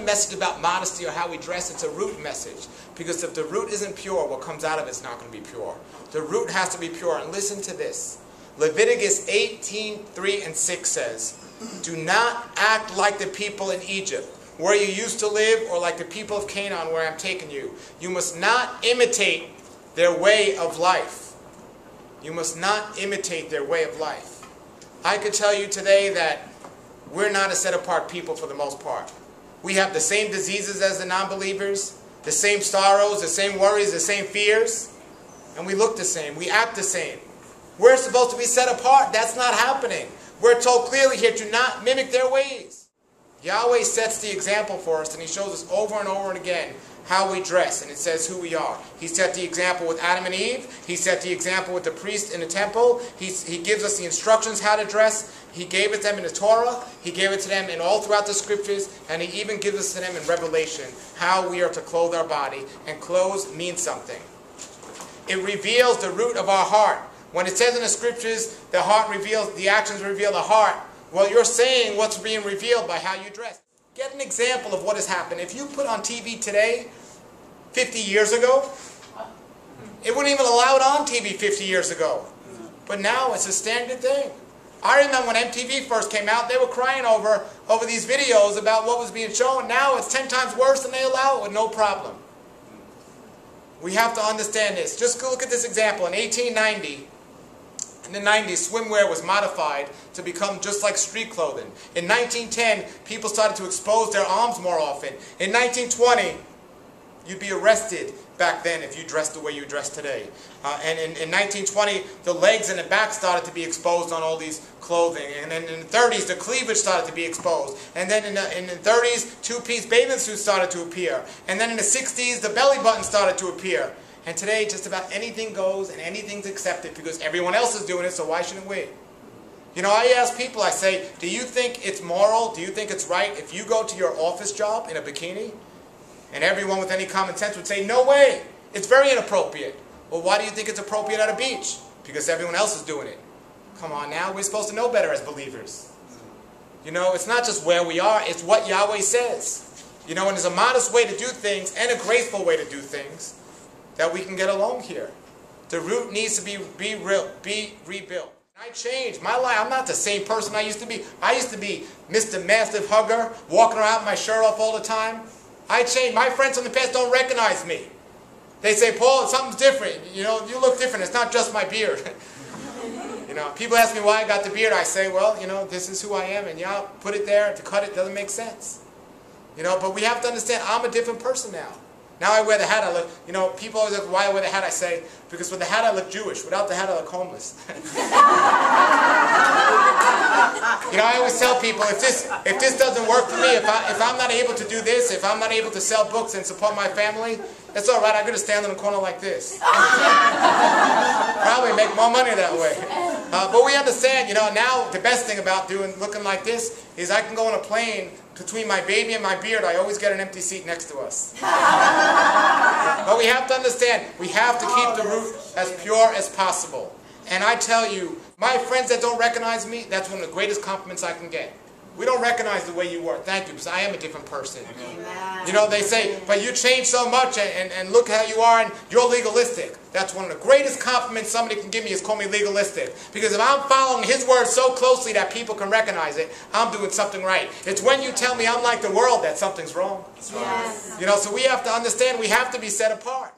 message about modesty or how we dress. It's a root message. Because if the root isn't pure, what comes out of it is not going to be pure. The root has to be pure. And listen to this. Leviticus 18:3-6 says, "Do not act like the people in Egypt, where you used to live, or like the people of Canaan, where I'm taking you. You must not imitate their way of life." You must not imitate their way of life. I could tell you today that we're not a set-apart people for the most part. We have the same diseases as the non-believers, the same sorrows, the same worries, the same fears, and we look the same. We act the same. We're supposed to be set apart. That's not happening. We're told clearly here, do not mimic their ways. Yahweh sets the example for us, and He shows us over and over and again how we dress, and it says who we are. He set the example with Adam and Eve. He set the example with the priest in the temple. He gives us the instructions how to dress. He gave it to them in the Torah. He gave it to them in all throughout the scriptures, and He even gives us to them in Revelation how we are to clothe our body, and clothes means something. It reveals the root of our heart. When it says in the scriptures, the heart reveals, the actions reveal the heart, well, you're saying what's being revealed by how you dress. Get an example of what has happened. If you put on TV today, 50 years ago, it wouldn't even allow it on TV 50 years ago. But now it's a standard thing. I remember when MTV first came out, they were crying over these videos about what was being shown. Now it's 10 times worse and they allow it with no problem. We have to understand this. Just go look at this example. In 1890, in the 90s, swimwear was modified to become just like street clothing. In 1910, people started to expose their arms more often. In 1920, you'd be arrested back then if you dressed the way you dress today. And in 1920, the legs and the back started to be exposed on all these clothing. And then in the 30s, the cleavage started to be exposed. And then in the 30s, two-piece bathing suits started to appear. And then in the 60s, the belly button started to appear. And today, just about anything goes and anything's accepted because everyone else is doing it, so why shouldn't we? You know, I ask people, I say, do you think it's moral, do you think it's right if you go to your office job in a bikini? And everyone with any common sense would say, no way, it's very inappropriate. Well, why do you think it's appropriate at a beach? Because everyone else is doing it. Come on now, we're supposed to know better as believers. You know, it's not just where we are, it's what Yahweh says. You know, and there's a modest way to do things and a graceful way to do things that we can get along here. The root needs to be rebuilt. I changed my life. I'm not the same person I used to be. I used to be Mr. Massive Hugger, walking around with my shirt off all the time. I changed. My friends from the past don't recognize me. They say, Paul, something's different. You know, you look different. It's not just my beard. You know, people ask me why I got the beard. I say, well, you know, this is who I am, and yeah, put it there. To cut it doesn't make sense. You know, but we have to understand I'm a different person now. Now I wear the hat, I look, you know, people always ask why I wear the hat. I say, because with the hat I look Jewish. Without the hat I look homeless. You know, I always tell people, if this doesn't work for me, if I'm not able to do this, if I'm not able to sell books and support my family, that's all right. I'm going to stand in the corner like this. Probably make more money that way. But we understand, you know, now the best thing about looking like this is I can go on a plane. Between my baby and my beard, I always get an empty seat next to us. But we have to understand, we have to keep the root as pure as possible. And I tell you, my friends that don't recognize me, that's one of the greatest compliments I can get. We don't recognize the way you were. Thank you, because I am a different person. Amen. You know, they say, but you changed so much, and look how you are, and you're legalistic. That's one of the greatest compliments somebody can give me is call me legalistic. Because if I'm following His word so closely that people can recognize it, I'm doing something right. It's when you tell me I'm like the world that something's wrong. Yes. You know, so we have to understand we have to be set apart.